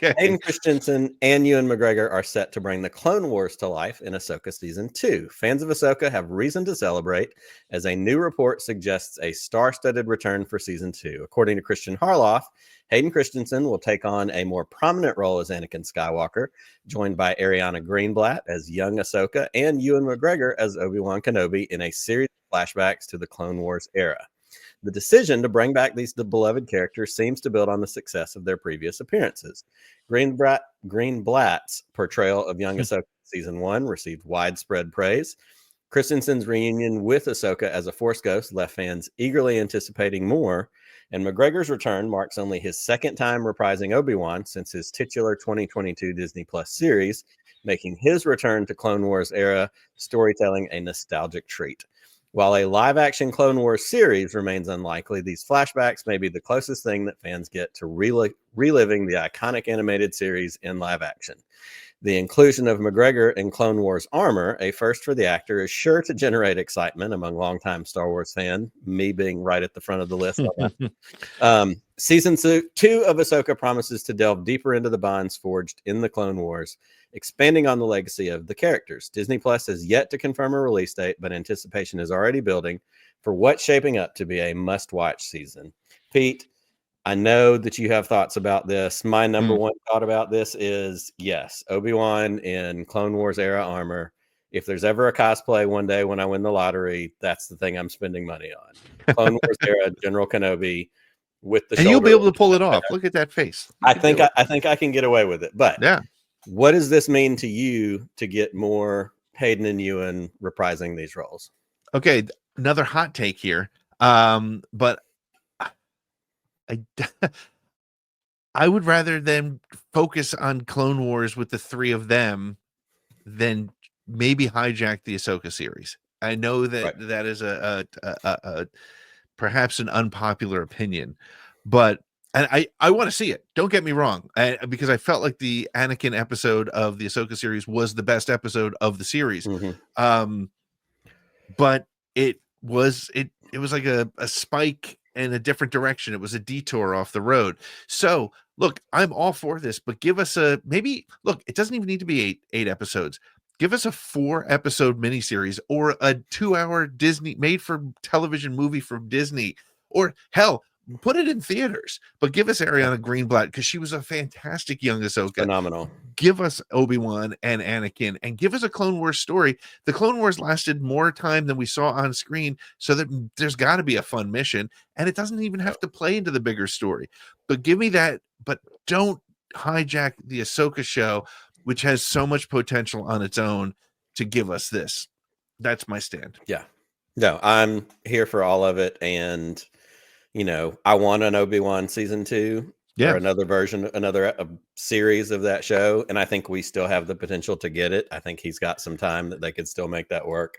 Okay. Hayden Christensen and Ewan McGregor are set to bring the Clone Wars to life in Ahsoka Season 2. Fans of Ahsoka have reason to celebrate, as a new report suggests a star-studded return for Season 2. According to Kristian Harloff, Hayden Christensen will take on a more prominent role as Anakin Skywalker, joined by Ariana Greenblatt as young Ahsoka and Ewan McGregor as Obi-Wan Kenobi in a series of flashbacks to the Clone Wars era. The decision to bring back these beloved characters seems to build on the success of their previous appearances. Greenblatt's portrayal of young Ahsoka Season 1 received widespread praise. Christensen's reunion with Ahsoka as a Force ghost left fans eagerly anticipating more, and McGregor's return marks only his second time reprising Obi-Wan since his titular 2022 Disney Plus series, making his return to Clone Wars era storytelling a nostalgic treat. While a live-action Clone Wars series remains unlikely, these flashbacks may be the closest thing that fans get to reliving the iconic animated series in live action. The inclusion of McGregor in Clone Wars armor, a first for the actor, is sure to generate excitement among longtime Star Wars fans, me being right at the front of the list on that. Season 2 of Ahsoka promises to delve deeper into the bonds forged in the Clone Wars, expanding on the legacy of the characters. Disney Plus has yet to confirm a release date, but anticipation is already building for what's shaping up to be a must-watch season. Pete, I know that you have thoughts about this. My number one thought about this is, yes, Obi-Wan in Clone Wars era armor. If there's ever a cosplay one day when I win the lottery, that's the thing I'm spending money on. Clone Wars era General Kenobi with the and you'll be able to pull it off. Look at that face. I think I can get away with it. But yeah, what does this mean to you to get more Hayden and Ewan reprising these roles? Okay, another hot take here. But I would rather them focus on Clone Wars with the three of them than maybe hijack the Ahsoka series. I know that that is a perhaps an unpopular opinion, but and I want to see it. Don't get me wrong, because I felt like the Anakin episode of the Ahsoka series was the best episode of the series. But it was like a spike in a different direction. It was a detour off the road. So look, I'm all for this, but give us it doesn't even need to be eight episodes. Give us a 4-episode miniseries or a 2-hour Disney made for television movie from Disney, or hell, put it in theaters, but give us Ariana Greenblatt, because she was a fantastic young Ahsoka. Phenomenal. Give us Obi-Wan and Anakin, and give us a Clone Wars story. The Clone Wars lasted more time than we saw on screen, so that there's got to be a fun mission, and it doesn't even have to play into the bigger story. But give me that, but don't hijack the Ahsoka show, which has so much potential on its own, to give us this. That's my stand. Yeah. No, I'm here for all of it, and I want an Obi-Wan season 2 or another version, another series of that show. And I think we still have the potential to get it. I think he's got some time that they could still make that work.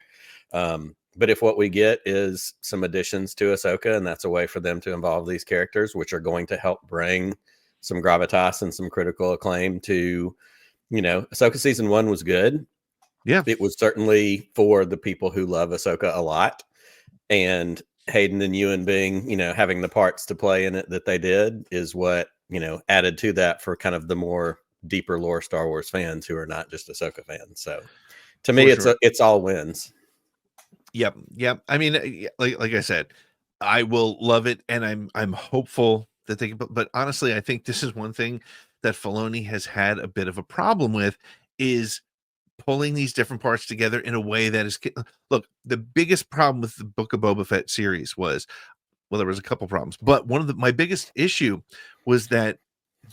But if what we get is some additions to Ahsoka, and that's a way for them to involve these characters, which are going to help bring some gravitas and some critical acclaim to, Ahsoka season 1 was good. Yeah. It was certainly for the people who love Ahsoka a lot. And Hayden and Ewan being, having the parts to play in it that they did is what, added to that for kind of the more deeper lore Star Wars fans who are not just Ahsoka fans. So to me, it's all wins. Yep. I mean, like I said, I will love it, and I'm hopeful that they can, but honestly, I think this is one thing that Filoni has had a bit of a problem with, is pulling these different parts together in a way that is, look, the biggest problem with the Book of Boba Fett series was, well, there was a couple problems, but one of my biggest issue was that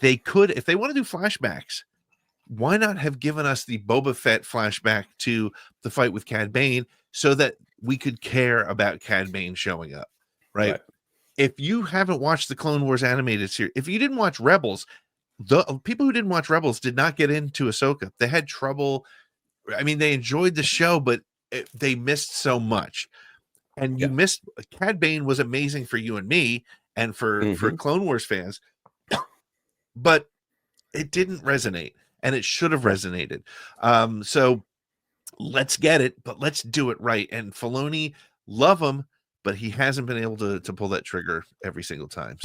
they could, if they want to do flashbacks, why not have given us the Boba Fett flashback to the fight with Cad Bane, so that we could care about Cad Bane showing up, right? If you haven't watched the Clone Wars animated series, if you didn't watch Rebels, the people who didn't watch Rebels did not get into Ahsoka. They had trouble. I mean, they enjoyed the show, but they missed so much. And you missed, Cad Bane was amazing for you and me, and for Clone Wars fans, but it didn't resonate, and it should have resonated. So let's get it, but let's do it right. And Filoni, love him, but he hasn't been able to pull that trigger every single time.